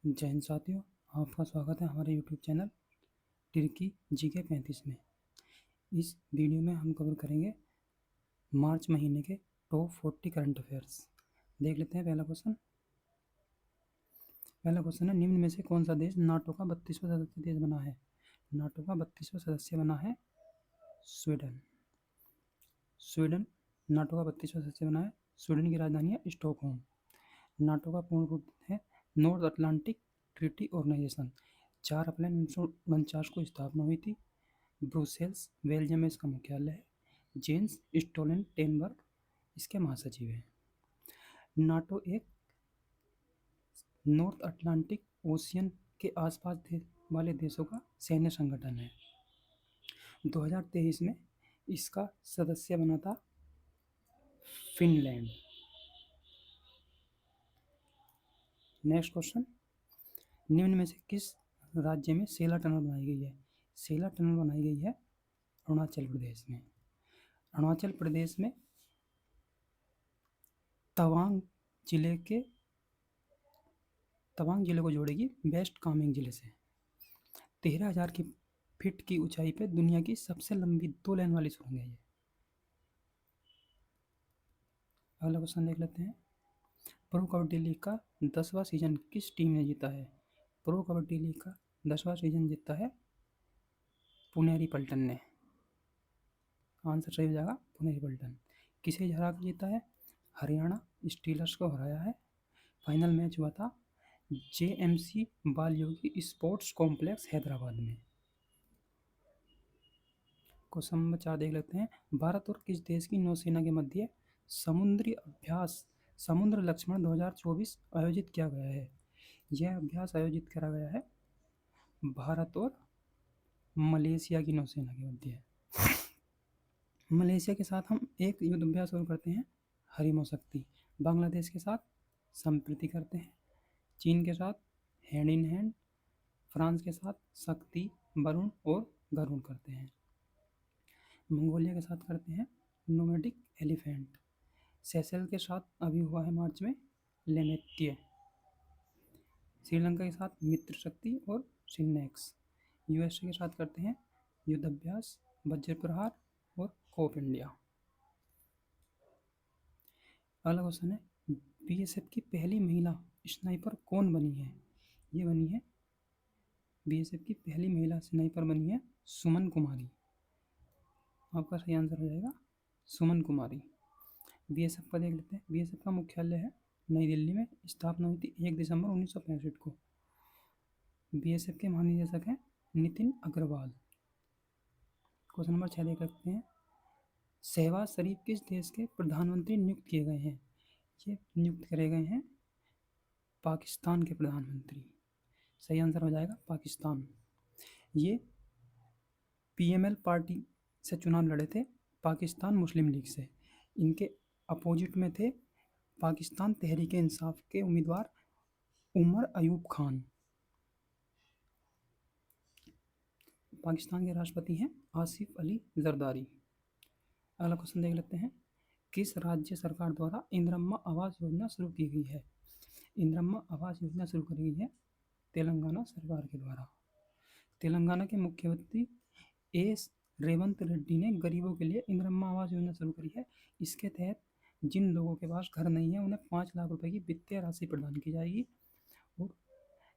जय हिंद साथियों, आपका स्वागत है हमारे यूट्यूब चैनल टिर्की जीके 35 में। इस वीडियो में हम कवर करेंगे मार्च महीने के टॉप 40 करंट अफेयर्स। देख लेते हैं पहला क्वेश्चन है, निम्न में से कौन सा देश नाटो का 32वां सदस्य देश बना है? नाटो का 32वां सदस्य बना है स्वीडन। नाटो का 32वां सदस्य बना है। स्वीडन की राजधानी है स्टॉकहोम। नाटो का पूर्ण रूप है नॉर्थ अटलांटिक ट्रीटी ऑर्गेनाइजेशन। 4 अप्रैल 1949 को स्थापना हुई थी। ब्रुसेल्स बेल्जियम में इसका मुख्यालय है। जेन्स स्टोल्टेनबर्ग इसके महासचिव हैं। नाटो एक नॉर्थ अटलांटिक ओशियन के आसपास वाले देशों का सैन्य संगठन है। 2023 में इसका सदस्य बना था फिनलैंड। नेक्स्ट क्वेश्चन, निम्न में से किस राज्य में सेला टनल बनाई गई है? सेला टनल बनाई गई है अरुणाचल प्रदेश में। अरुणाचल प्रदेश में तवांग जिले को जोड़ेगी वेस्ट कामेंग जिले से। 13,000 की फीट की ऊंचाई पर दुनिया की सबसे लंबी 2 लेन वाली सुरंग है ये। अगला क्वेश्चन देख लेते हैं, प्रो कबड्डी लीग का 10वां सीजन किस टीम ने जीता है? प्रो कबड्डी लीग का 10वां सीजन जीता है पुनेरी पल्टन ने। आंसर सही हो जाएगा पुनेरी पल्टन। किसे हरा कर जीता है? हरियाणा स्टीलर्स को हराया है। फाइनल मैच हुआ था जेएमसी बाल योगी स्पोर्ट्स कॉम्प्लेक्स हैदराबाद में। क्वेश्चन नंबर 4 देख लेते हैं, भारत और किस देश की नौसेना के मध्य समुद्री अभ्यास समुद्र लक्ष्मण 2024 आयोजित किया गया है? यह अभ्यास आयोजित करा गया है भारत और मलेशिया की नौसेना के मध्य। मलेशिया के साथ हम एक युद्ध अभ्यास और करते हैं, हरिमो शक्ति। बांग्लादेश के साथ संप्रीति करते हैं। चीन के साथ हैंड इन हैंड। फ्रांस के साथ शक्ति, वरुण और गरुण करते हैं। मंगोलिया के साथ करते हैं नोमैडिक एलिफेंट। सेशेल के साथ अभी हुआ है मार्च में लेमेत्य। श्रीलंका के साथ मित्र शक्ति और सिन्नेक्स। यूएसए के साथ करते हैं युद्ध अभ्यास, वज्र प्रहार और कोप इंडिया। अगला क्वेश्चन है, बीएसएफ की पहली महिला स्नाइपर कौन बनी है? ये बनी है बीएसएफ की पहली महिला स्नाइपर बनी है सुमन कुमारी। आपका सही आंसर हो जाएगा सुमन कुमारी। बीएसएफ का देख लेते हैं, बीएसएफ का मुख्यालय है नई दिल्ली में। स्थापना हुई थी 1 दिसंबर 1965 को। बीएसएफ के महानिदेशक हैं नितिन अग्रवाल। क्वेश्चन नंबर 6 देख सकते हैं, शहबाज शरीफ किस देश के प्रधानमंत्री नियुक्त किए गए हैं? ये नियुक्त करे गए हैं पाकिस्तान के प्रधानमंत्री। सही आंसर हो जाएगा पाकिस्तान। ये पीएमएल पार्टी से चुनाव लड़े थे, पाकिस्तान मुस्लिम लीग से। इनके अपोजिट में थे पाकिस्तान तहरीक इंसाफ के उम्मीदवार उमर अयूब खान। पाकिस्तान के राष्ट्रपति हैं आसिफ अली जरदारी। अगला क्वेश्चन देख लेते हैं, किस राज्य सरकार द्वारा इंदिरम्मा आवास योजना शुरू की गई है? इंदिरम्मा आवास योजना शुरू की गई है तेलंगाना सरकार के द्वारा। तेलंगाना के मुख्यमंत्री एस रेवंत रेड्डी ने गरीबों के लिए इंदिरम्मा आवास योजना शुरू करी है। इसके तहत जिन लोगों के पास घर नहीं है उन्हें 5 लाख रुपए की वित्तीय राशि प्रदान की जाएगी, और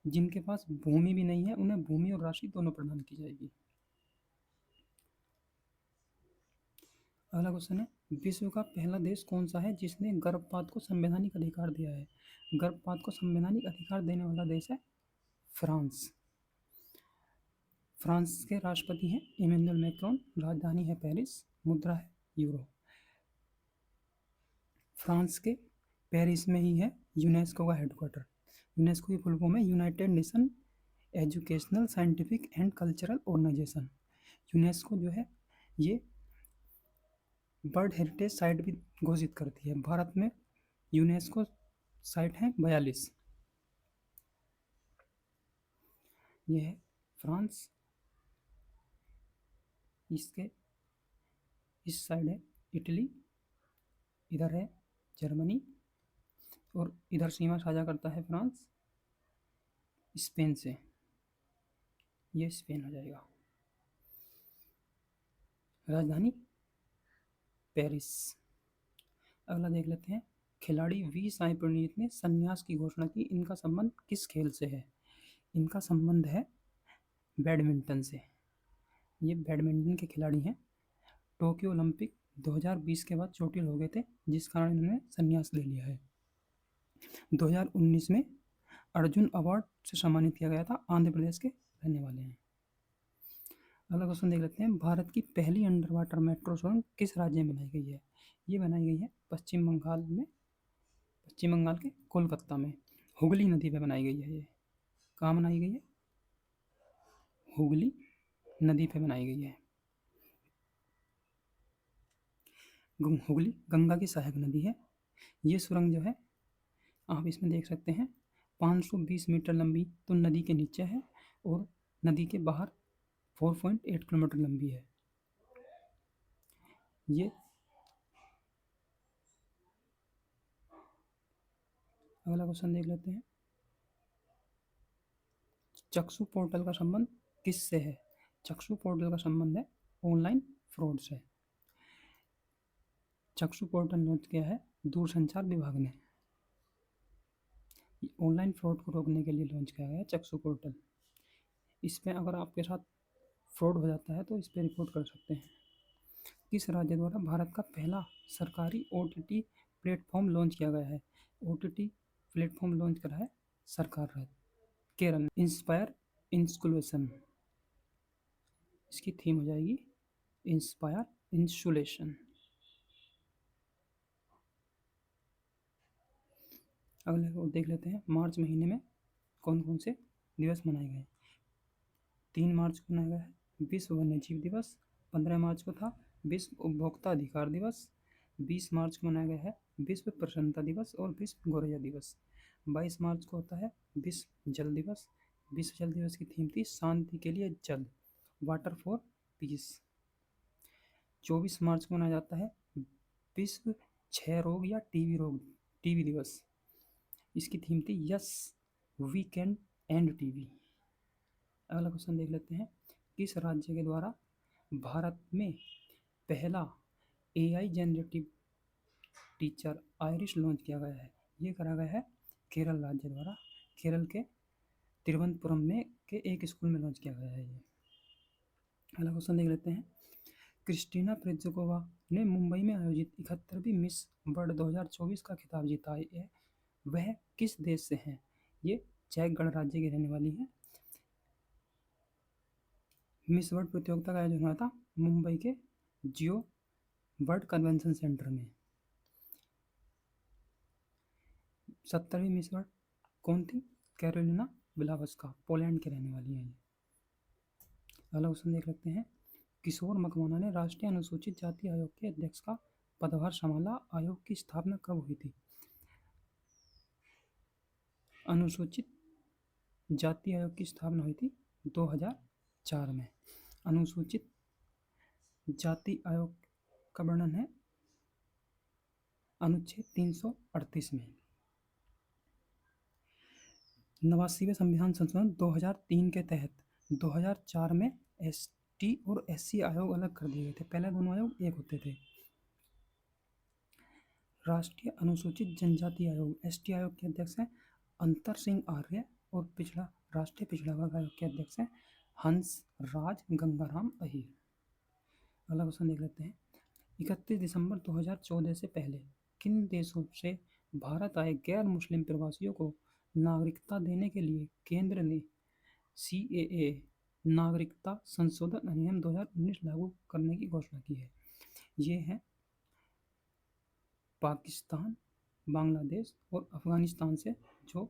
जिनके पास भूमि भी नहीं है उन्हें भूमि और राशि दोनों प्रदान की जाएगी। अगला क्वेश्चन है, विश्व का पहला देश कौन सा है जिसने गर्भपात को संवैधानिक अधिकार दिया है? गर्भपात को संवैधानिक अधिकार देने वाला देश है फ्रांस। फ्रांस के राष्ट्रपति हैं इमैनुअल मैक्रोन। राजधानी है पेरिस। मुद्रा है यूरो। फ्रांस के पेरिस में ही है यूनेस्को का हेडक्वार्टर। यूनेस्को की फुल फॉर्म है United Nation Educational Scientific and Cultural Organisation. UNESCO जो है ये वर्ल्ड हेरिटेज साइट भी घोषित करती है। भारत में यूनेस्को साइट है 42। ये है फ्रांस, इसके इस साइड है इटली, इधर है जर्मनी और इधर सीमा साझा करता है फ्रांस। स्पेन से, ये स्पेन हो जाएगा। राजधानी पेरिस। अगला देख लेते हैं, खिलाड़ी वी साई प्रणीत ने संन्यास की घोषणा की, इनका संबंध किस खेल से है? इनका संबंध है बैडमिंटन से। ये बैडमिंटन के खिलाड़ी हैं। टोक्यो ओलंपिक 2020 के बाद चोटिल हो गए थे, जिस कारण इन्होंने संन्यास ले लिया है। 2019 में अर्जुन अवार्ड से सम्मानित किया गया था। आंध्र प्रदेश के रहने वाले हैं। अगला क्वेश्चन देख लेते हैं, भारत की पहली अंडर वाटर मेट्रो सुरंग किस राज्य में बनाई गई है? ये बनाई गई है पश्चिम बंगाल में, पश्चिम बंगाल के कोलकाता में, हुगली नदी पे बनाई गई है। ये कहाँ बनाई गई है? हुगली नदी पे बनाई गई है। हुगली गंगा की सहायक नदी है। ये सुरंग जो है, आप इसमें देख सकते हैं, 520 मीटर लंबी तो नदी के नीचे है, और नदी के बाहर 4.8 किलोमीटर लंबी है। ये अगला क्वेश्चन देख लेते हैं, चक्षु पोर्टल का संबंध किससे है? चक्षु पोर्टल का संबंध है ऑनलाइन फ्रॉड से। चक्षु पोर्टल लॉन्च किया है दूरसंचार विभाग ने। ऑनलाइन फ्रॉड को रोकने के लिए लॉन्च किया गया है चक्षु पोर्टल। इस पर अगर आपके साथ फ्रॉड हो जाता है तो इस पर रिपोर्ट कर सकते हैं। किस राज्य द्वारा भारत का पहला सरकारी OTT प्लेटफॉर्म लॉन्च किया गया है? OTT प्लेटफॉर्म लॉन्च करा है सरकार राज्य केरल। इंस्पायर इंस्कुलेशन, इसकी थीम हो जाएगी इंस्पायर इंसुलेशन। अगले को देख लेते हैं, मार्च महीने में कौन कौन से दिवस मनाए गए? 3 मार्च को मनाया गया है विश्व वन्यजीव दिवस, 15 मार्च को था विश्व उपभोक्ता अधिकार दिवस, 20 मार्च को मनाया गया है विश्व प्रसन्नता दिवस और विश्व गौरैया दिवस, 22 मार्च को होता है विश्व जल दिवस। विश्व जल दिवस की थीम थी शांति के लिए जल, वाटर फॉर पीस। 24 मार्च को मनाया जाता है विश्व क्षय रोग या टीबी दिवस। इसकी थीम थी yes we can end TB. अगला क्वेश्चन देख लेते हैं, किस राज्य के द्वारा भारत में पहला AI generative teacher Irish launch किया गया है? ये करा गया है केरल राज्य द्वारा। केरल के तिरुवनंतपुरम में के एक स्कूल में लॉन्च किया गया है ये। अगला क्वेश्चन देख लेते हैं, क्रिस्टीना प्रिजकोवा ने मुंबई में आयोजित 71वीं मिस वर्ल्ड 2024 का खिताब जीता है। वह किस देश से हैं? ये चेक गणराज्य की रहने वाली है। मिस वर्ल्ड प्रतियोगिता का आयोजन हुआ था मुंबई के जियो वर्ल्ड कन्वेंशन सेंटर में। 70वीं मिस वर्ल्ड कौन थी? कैरोलिना विलावस्का, पोलैंड के रहने वाली हैं। अगला क्वेश्चन देख लेते हैं, किशोर मकवाना ने राष्ट्रीय अनुसूचित जाति आयोग के अध्यक्ष का पदभार संभाला। आयोग की स्थापना कब हुई थी? अनुसूचित जाति आयोग की स्थापना हुई थी 2004 में। अनुसूचित जाति आयोग का वर्णन है अनुच्छेद 338 में। 89वें संविधान संशोधन 2003 के तहत 2004 में ST और SC आयोग अलग कर दिए गए थे। पहले दोनों आयोग एक होते थे। राष्ट्रीय अनुसूचित जनजाति आयोग ST आयोग के अध्यक्ष हैं अंतर सिंह आर्य, और राष्ट्रीय पिछड़ा वर्ग आयोग के अध्यक्ष हैं हंस राज गंगाराम अहीर। अगला क्वेश्चन देख लेते हैं, 31 दिसंबर 2014 से पहले किन देशों से भारत आए गैर मुस्लिम प्रवासियों को नागरिकता देने के लिए केंद्र ने CAA नागरिकता संशोधन अधिनियम 2019 लागू करने की घोषणा की है? ये है पाकिस्तान, बांग्लादेश और अफगानिस्तान से जो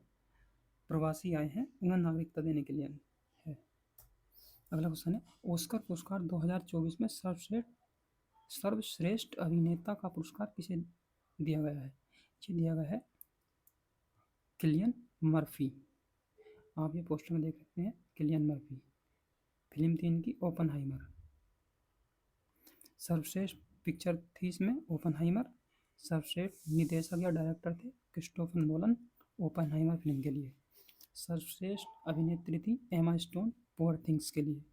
प्रवासी आए हैं उन्हें नागरिकता देने के लिए है। अगला क्वेश्चन है, ऑस्कर पुरस्कार 2024 में सर्वश्रेष्ठ अभिनेता का पुरस्कार किसे दिया गया है? ये दिया गया है किलियन मर्फी। आप ये पोस्टर में देख सकते हैं, किलियन मर्फी। फिल्म थी इनकी ओपनहाइमर। सर्वश्रेष्ठ पिक्चर थी इसमें ओपनहाइमर। सर्वश्रेष्ठ निदेशक या डायरेक्टर थे क्रिस्टोफर नोलन ओपनहाइमर फिल्म के लिए। सर्वश्रेष्ठ अभिनेत्री थी एमा स्टोन पुअर थिंग्स के लिए।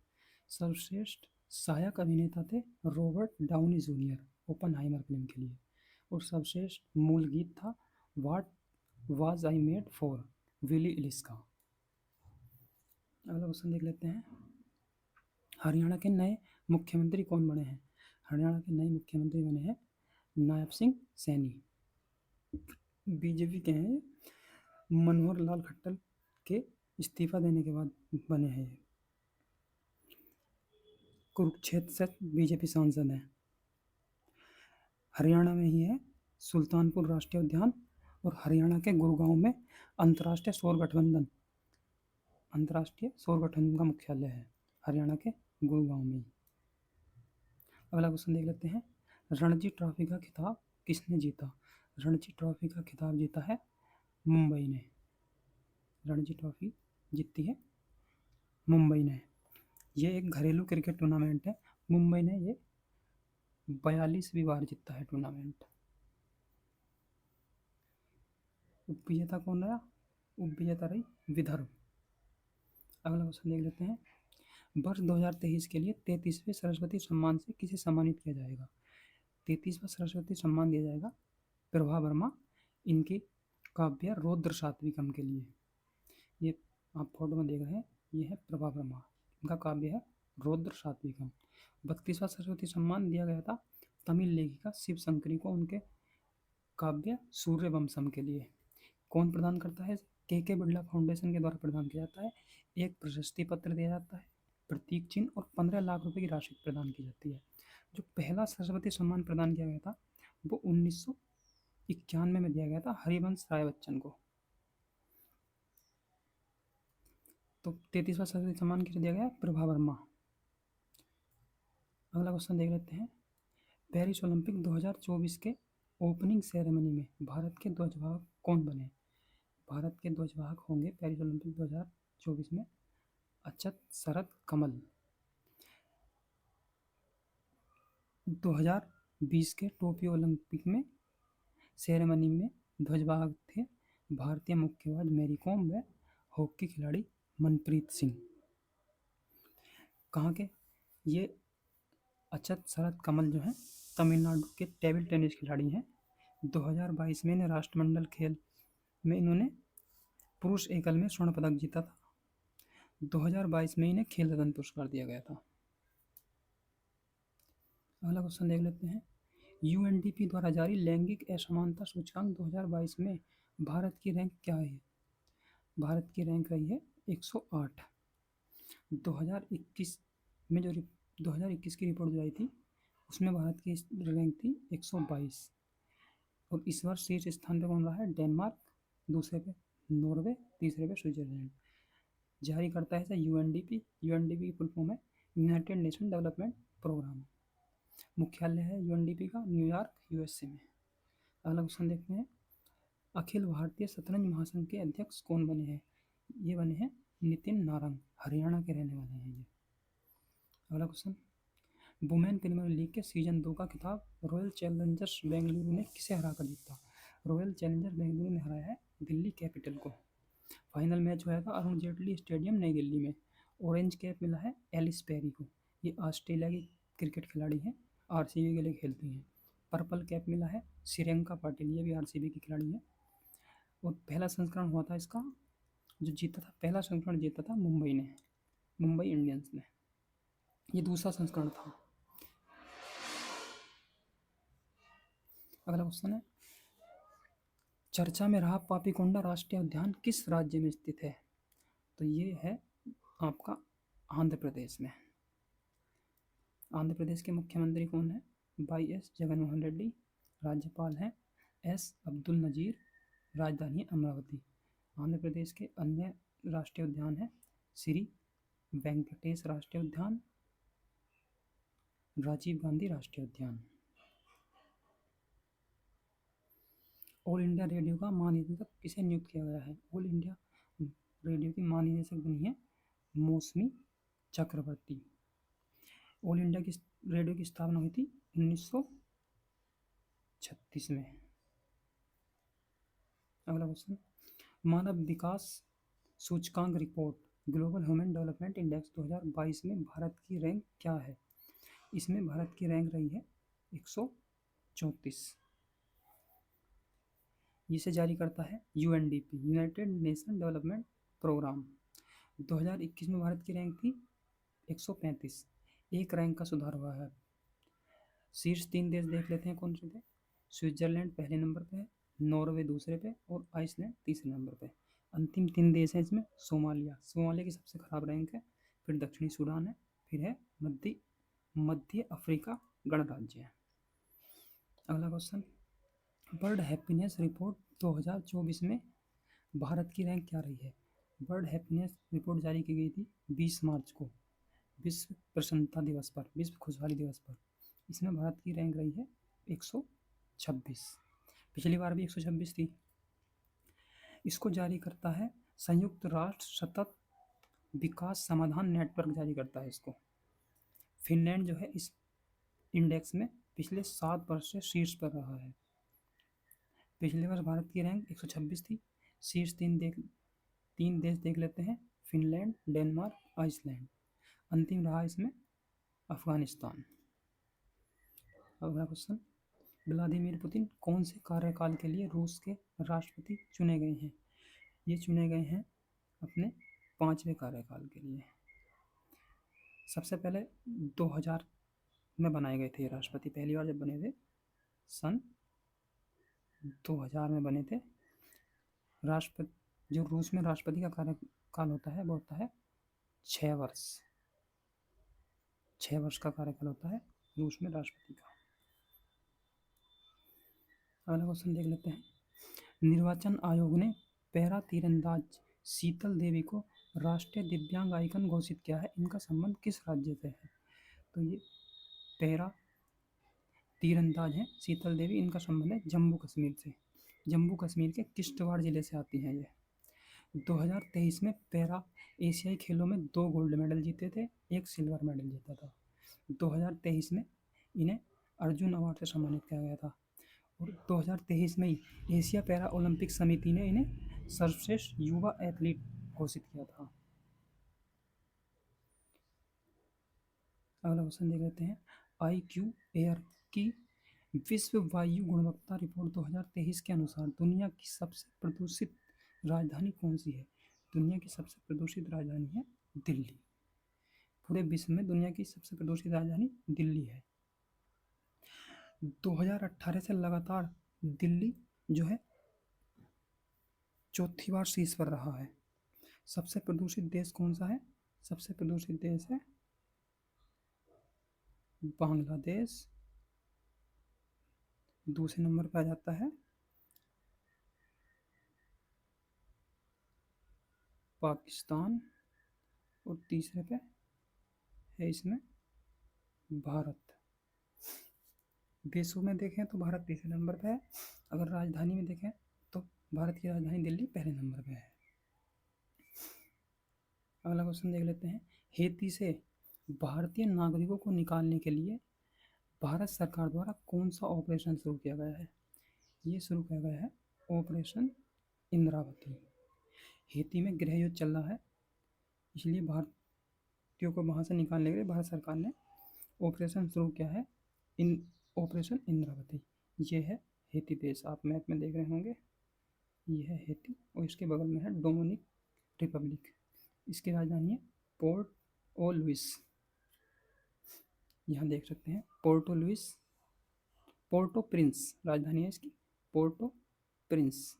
सर्वश्रेष्ठ सहायक अभिनेता थे रॉबर्ट डाउनी जूनियर ओपनहाइमर फिल्म के लिए। और सर्वश्रेष्ठ मूल गीत था what was I made for Billie Eilish का। अगला क्वेश्चन देख लेते हैं, हरियाणा के नए मुख्यमंत्री कौन बने हैं? हरियाणा के नए मुख्यमंत्री बने हैं नायब सिंह सैनी। बीजेपी के हैं, मनोहर लाल खट्टर के इस्तीफा देने के बाद बने हैं। कुरुक्षेत्र से बीजेपी सांसद हैं। हरियाणा में ही है सुल्तानपुर राष्ट्रीय उद्यान, और हरियाणा के गुरुगांव में अंतर्राष्ट्रीय सौर गठबंधन का मुख्यालय है, हरियाणा के गुरुगांव में ही। अगला क्वेश्चन देख लेते हैं, रणजी ट्रॉफी का खिताब किसने जीता? रणजी ट्रॉफी का खिताब जीता है मुंबई ने। रणजी ट्रॉफी जीती है मुंबई ने। ये एक घरेलू क्रिकेट टूर्नामेंट है। मुंबई ने ये 42वीं बार जीता है टूर्नामेंट। उपविजेता कौन रहा? उपविजेता रही विदर्भ। अगला क्वेश्चन देख लेते हैं, वर्ष 2023 के लिए 33वें सरस्वती सम्मान से किसे सम्मानित किया जाएगा? 33वां सरस्वती सम्मान दिया जाएगा प्रभा वर्मा, इनकी काव्य रौद्र सात्विकम के लिए। ये आप फोटो में देख रहे हैं, ये है प्रभा वर्मा, इनका काव्य है रौद्र सात्विकम। 32वां सरस्वती सम्मान दिया गया था तमिल लेखिका शिव शंकरी को, उनके काव्य सूर्यवंशम के लिए। कौन प्रदान करता है? के बिरला फाउंडेशन के द्वारा प्रदान किया जाता है। एक प्रशस्ति पत्र दिया जाता है, प्रतीक चिन्ह और 15 लाख रुपए की राशि प्रदान की जाती है। जो पहला सरस्वती सम्मान प्रदान किया गया था वो 1991 में दिया गया था हरिवंश राय बच्चन को। तो 33वां सरस्वती सम्मान किसे दिया गया? प्रभा वर्मा। अगला क्वेश्चन देख लेते हैं, पेरिस ओलंपिक 2024 के ओपनिंग सेरेमनी में भारत के ध्वजवाहक कौन बने? भारत के ध्वजवाहक होंगे पेरिस ओलंपिक 2024 में अच्युत शरद कमल। 2020 के टोक्यो ओलंपिक में सेरेमनी में ध्वजवाहक थे भारतीय मुक्केबाज मैरी कॉम व हॉकी खिलाड़ी मनप्रीत सिंह। कहाँ के? ये अच्युत शरद कमल जो है तमिलनाडु के टेबल टेनिस खिलाड़ी हैं। 2022 में इन्हें राष्ट्रमंडल खेल में इन्होंने पुरुष एकल में स्वर्ण पदक जीता था। 2022 में इन्हें खेल रत्न पुरस्कार दिया गया था। अगला क्वेश्चन देख लेते हैं, यूएनडीपी द्वारा जारी लैंगिक असमानता सूचकांक 2022 में भारत की रैंक क्या है? भारत की रैंक रही है 108। 2021 में जो 2021 की रिपोर्ट जो आई थी उसमें भारत की रैंक थी 122। और इस वर्ष शीर्ष स्थान पे कौन रहा है? डेनमार्क, दूसरे पे नॉर्वे, तीसरे पे स्विट्जरलैंड। जारी करता है यूएनडीपी। यूएनडीपी की फुल फॉर्म है यूनाइटेड नेशन डेवलपमेंट प्रोग्राम। मुख्यालय है यूएनडीपी का न्यूयॉर्क, यूएसए में। अगला क्वेश्चन देखते हैं, अखिल भारतीय शतरंज महासंघ के अध्यक्ष कौन बने हैं? ये बने हैं नितिन नारंग, हरियाणा के रहने वाले हैं ये। अगला क्वेश्चन, वुमेन प्रीमियर लीग के सीजन 2 का खिताब रॉयल चैलेंजर्स बेंगलुरु ने किसे हराकर जीता? रॉयल चैलेंजर्स बेंगलुरु ने हराया है दिल्ली कैपिटल को। फाइनल मैच हुआ था अरुण जेटली स्टेडियम नई दिल्ली में। ऑरेंज कैप मिला है एलिस पेरी को, ये ऑस्ट्रेलिया की क्रिकेट खिलाड़ी हैं, आरसीबी के लिए खेलती हैं। पर्पल कैप मिला है श्रीलंका पाटिल, ये भी आरसीबी की खिलाड़ी है। और पहला संस्करण हुआ था इसका, जो जीता था, पहला संस्करण जीता था मुंबई ने, मुंबई इंडियंस ने। ये दूसरा संस्करण था। अगला क्वेश्चन है, चर्चा में रहा पापीकोंडा राष्ट्रीय उद्यान किस राज्य में स्थित है? तो ये है आपका आंध्र प्रदेश में। आंध्र प्रदेश के मुख्यमंत्री कौन है? Y S Jaganmohan Reddy. राज्यपाल हैं एस अब्दुल नजीर। राजधानी अमरावती। आंध्र प्रदेश के अन्य राष्ट्रीय उद्यान हैं श्री वेंकटेश राष्ट्रीय उद्यान, राजीव गांधी राष्ट्रीय उद्यान। ऑल इंडिया रेडियो का महानिदेशक किसे नियुक्त किया गया है? ऑल इंडिया रेडियो की महानिदेशक बनी है मौसमी चक्रवर्ती। ऑल इंडिया की रेडियो की स्थापना हुई थी 1936 में। अगला क्वेश्चन, मानव विकास सूचकांक report, global human development index 2022 में भारत की रैंक क्या है? इसमें भारत की रैंक रही है 134। इसे जारी करता है UNDP, United Nation Development Programme. 2021 में भारत की रैंक थी 135, एक रैंक का सुधार हुआ है। शीर्ष 3 देश देख लेते हैं कौन से थे। स्विट्जरलैंड पहले नंबर पे है, नॉर्वे दूसरे पे और आइसलैंड तीसरे नंबर पे। अंतिम 3 देश हैं इसमें। सोमालिया की सबसे खराब रैंक है, फिर दक्षिणी सूडान है, फिर है मध्य अफ्रीका गणराज्य है। अगला क्वेश्चन, वर्ल्ड हैप्पीनेस रिपोर्ट 2024 में भारत की रैंक क्या रही है? वर्ल्ड हैप्पीनेस रिपोर्ट जारी की गई थी 20 मार्च को, विश्व प्रसन्नता दिवस पर, विश्व खुशहाली दिवस पर। इसमें भारत की रैंक रही है 126। पिछली बार भी 126 थी। इसको जारी करता है संयुक्त राष्ट्र सतत विकास समाधान नेटवर्क, जारी करता है इसको। फिनलैंड जो है इस इंडेक्स में पिछले 7 वर्ष से शीर्ष पर रहा है। पिछले वर्ष भारत की रैंक 126 थी। शीर्ष 3 देश देख लेते हैं, फिनलैंड, डेनमार्क, आइसलैंड। अंतिम रहा इसमें अफगानिस्तान। अगला क्वेश्चन, व्लादिमीर पुतिन कौन से कार्यकाल के लिए रूस के राष्ट्रपति चुने गए हैं? ये चुने गए हैं अपने 5वें कार्यकाल के लिए। सबसे पहले 2000 में बनाए गए थे राष्ट्रपति, पहली बार जब बने थे सन 2000 में बने थे। राष्ट्रपति, जो रूस में राष्ट्रपति का कार्यकाल होता है वो होता है 6 वर्ष। 6 वर्ष का कार्यकाल होता है रूस में राष्ट्रपति का। अगला क्वेश्चन देख लेते हैं, निर्वाचन आयोग ने पैरा तीरंदाज शीतल देवी को राष्ट्रीय दिव्यांग आइकन घोषित किया है। इनका संबंध किस राज्य से है? तो ये पैरा तीरंदाज हैं शीतल देवी, इनका संबंध है जम्मू कश्मीर से। जम्मू कश्मीर के किश्तवाड़ जिले से आती हैं ये। 2023 में पैरा एशियाई खेलों में 2 गोल्ड मेडल जीते थे, 1 सिल्वर मेडल जीता था। 2023 में इन्हें अर्जुन अवार्ड से सम्मानित किया गया था और 2023 में ही एशिया पैरा ओलंपिक समिति ने इन्हें सर्वश्रेष्ठ युवा एथलीट घोषित किया था। अगला क्वेश्चन देख लेते हैं, IQ एयर की विश्व वायु गुणवत्ता रिपोर्ट 2023 के अनुसार दुनिया की सबसे प्रदूषित राजधानी कौन सी है? दुनिया की सबसे प्रदूषित राजधानी है दिल्ली। पूरे विश्व में दुनिया की सबसे प्रदूषित राजधानी दिल्ली है। 2018 से लगातार दिल्ली जो है चौथी बार शीर्ष पर रहा है। सबसे प्रदूषित देश कौन सा है? सबसे प्रदूषित देश है बांग्लादेश, दूसरे नंबर पर आ जाता है पाकिस्तान और तीसरे पे है इसमें भारत। देशों में देखें तो भारत तीसरे नंबर पे है। अगर राजधानी में देखें तो भारत की राजधानी दिल्ली पहले नंबर पे है। अगला क्वेश्चन देख लेते हैं, हेती से भारतीय नागरिकों को निकालने के लिए भारत सरकार द्वारा कौन सा ऑपरेशन शुरू किया गया है? ये शुरू किया गया है ऑपरेशन इंद्रावती। हेती में गृह युद्ध चल रहा है, इसलिए भारतीयों को वहाँ से निकालने के लिए भारत सरकार ने ऑपरेशन शुरू किया है ऑपरेशन इंद्रावती। ये है हेती देश, आप मैप में देख रहे होंगे, ये है हेती और इसके बगल में है डोमिनिक रिपब्लिक। इसकी राजधानी है पोर्ट ओ लुइस। यहाँ देख सकते हैं पोर्टो लुइस, पोर्टो प्रिंस राजधानी है इसकी, पोर्टो प्रिंस।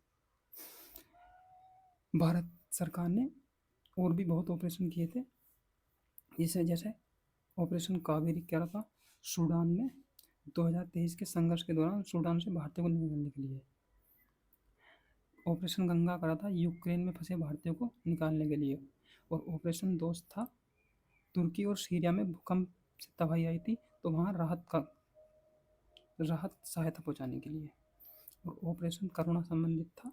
भारत सरकार ने और भी बहुत ऑपरेशन किए थे, जिसे जैसे ऑपरेशन कावेरी क्या था सूडान में 2023 के संघर्ष के दौरान सूडान से भारतीयों को निकालने के लिए। ऑपरेशन गंगा करा था यूक्रेन में फंसे भारतीयों को निकालने के लिए। और ऑपरेशन दोस्त था तुर्की और सीरिया में भूकंप से तबाही आई थी तो वहाँ राहत सहायता पहुँचाने के लिए। और ऑपरेशन करुणा संबंधित था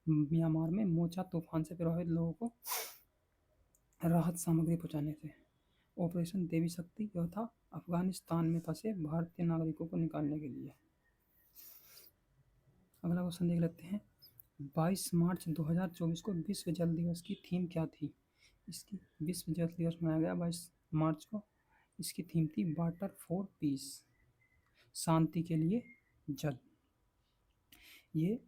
म्यांमार में मोचा तूफान से प्रभावित लोगों को राहत सामग्री पहुँचाने से। ऑपरेशन देवी शक्ति यह था अफगानिस्तान में फंसे भारतीय नागरिकों को निकालने के लिए। अगला क्वेश्चन देख लेते हैं, 22 मार्च 2024 को विश्व जल दिवस की थीम क्या थी? इसकी विश्व जल दिवस मनाया गया 22 मार्च को। इसकी थीम थी वाटर फॉर पीस, शांति के लिए जल। ये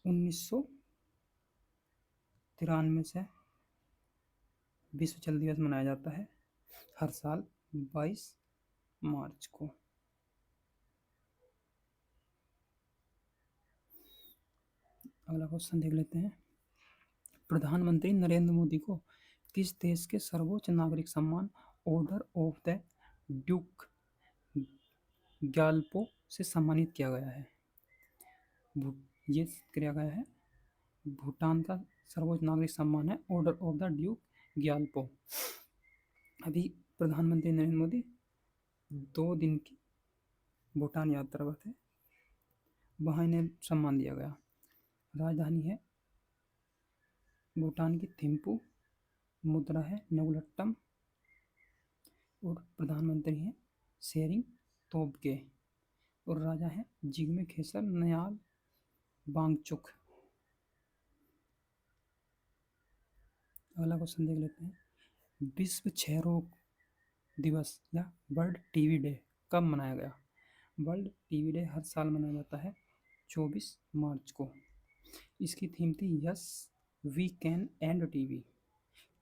1993 से विश्व जल दिवस मनाया जाता है हर साल 22 मार्च को। अगला क्वेश्चन देख लेते हैं। प्रधानमंत्री नरेंद्र मोदी को किस देश के सर्वोच्च नागरिक सम्मान order of the Duke Gyalpo से सम्मानित किया गया है? ये किया गया है भूटान का सर्वोच्च नागरिक सम्मान है order of the Duke Gyalpo. अभी प्रधानमंत्री नरेंद्र मोदी 2 दिन की भूटान यात्रा पर थे, वहाँ इन्हें सम्मान दिया गया। राजधानी है भूटान की थिम्पू, मुद्रा है नगुलट्टम और प्रधानमंत्री हैं शेरिंग तोब्गे और राजा है जिग्मे खेसर नयाल वांगचुक। अगला क्वेश्चन देख लेते हैं। विश्व क्षय रोग दिवस या वर्ल्ड टीबी डे कब मनाया गया? वर्ल्ड टीबी डे हर साल मनाया जाता है 24 मार्च को। इसकी थीम थी yes we can end TB.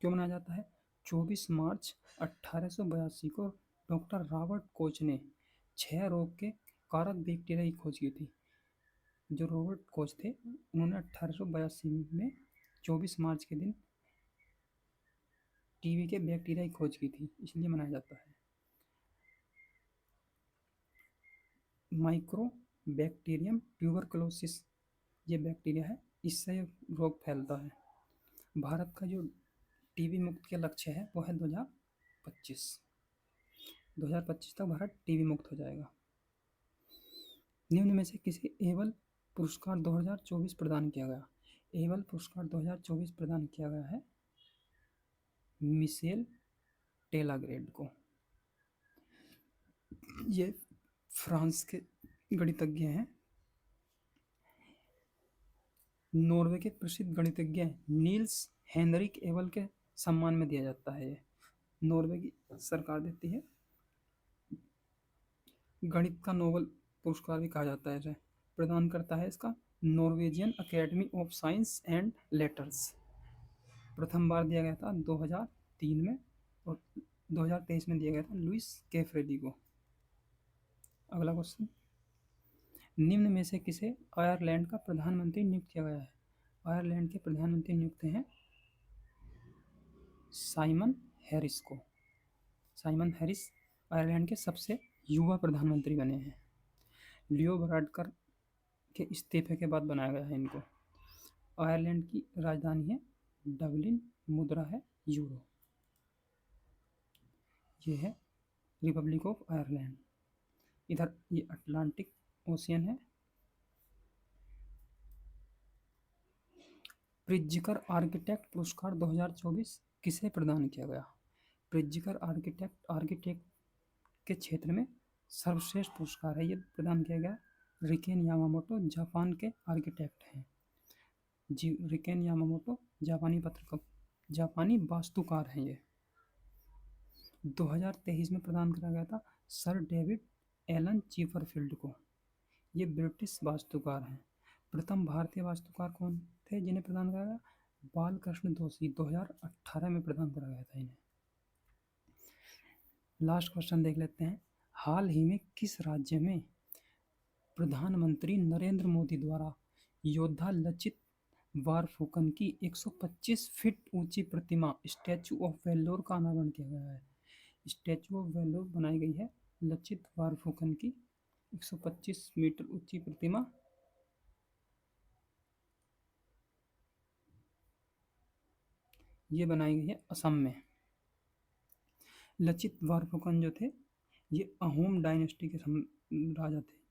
क्यों मनाया जाता है? 24 मार्च 1882 को डॉक्टर रॉबर्ट कोच ने क्षय रोग के कारक बैक्टीरिया की खोज की थी। जो रॉबर्ट कोच थे उन्होंने 1882 में 24 मार्च के दिन टीबी के बैक्टीरिया की खोज की थी, इसलिए मनाया जाता है। माइक्रो बैक्टीरियम ट्यूबरकुलोसिस ये बैक्टीरिया है, इससे रोग फैलता है। भारत का जो टीबी मुक्त के लक्ष्य है वो है 2025 तक भारत टीबी मुक्त हो जाएगा। निम्न में से किसे एबल पुरस्कार 2024 प्रदान किया गया? एबल पुरस्कार 2024 प्रदान किया गया है मिशेल टेलाग्रेड को। ये फ्रांस के गणितज्ञ हैं। नॉर्वे के प्रसिद्ध गणितज्ञ नील्स हेनरिक एबल के सम्मान में दिया जाता है। ये नॉर्वे की सरकार देती है। गणित का नोबेल पुरस्कार भी कहा जाता है इसे। प्रदान करता है इसका Norwegian academy of science and letters. प्रथम बार दिया गया था 2003 में और 2023 में दिया गया था लुइस कैफ्रेडी को। अगला क्वेश्चन। निम्न में से किसे आयरलैंड का प्रधानमंत्री नियुक्त किया गया है? आयरलैंड के प्रधानमंत्री नियुक्त हैं साइमन हैरिस को। साइमन हैरिस आयरलैंड के सबसे युवा प्रधानमंत्री बने हैं। लियो वराडकर के इस्तीफे के बाद बनाया गया है इनको। आयरलैंड की राजधानी है डबलिन, मुद्रा है यूरो। ये है रिपब्लिक ऑफ आयरलैंड। इधर ये अटलांटिक ओशियन है। प्रिज्जकर आर्किटेक्ट पुरस्कार 2024 किसे प्रदान किया गया? प्रिज्जकर आर्किटेक्ट के क्षेत्र में सर्वश्रेष्ठ पुरस्कार है, ये प्रदान किया गया रिकेन यामामोटो, जापान के आर्किटेक्ट हैं। रिकेन यामामोटो जापानी वास्तुकार हैं। ये 2023 में प्रदान करा गया था सर डेविड एलन चीफरफील्ड को। ये ब्रिटिश वास्तुकार हैं। प्रथम भारतीय वास्तुकार कौन थे जिन्हें प्रदान करा गया? बालकृष्ण दोषी 2018 में प्रदान करा गया था इन्हें। लास्ट क्वेश्चन देख लेते हैं। हाल ही में किस राज्य में प्रधानमंत्री नरेंद्र मोदी द्वारा योद्धा लचित वारफुकन की 125 फीट ऊंची प्रतिमा स्टैचू ऑफ वेल्लोर का अनावरण किया गया है? स्टैचू ऑफ वेल्लोर बनाई गई है लचित वारफुकन की 125 मीटर ऊंची प्रतिमा। ये बनाई गई है असम में। लचित वारफुकन जो थे ये अहोम डायनेस्टी के राजा थे।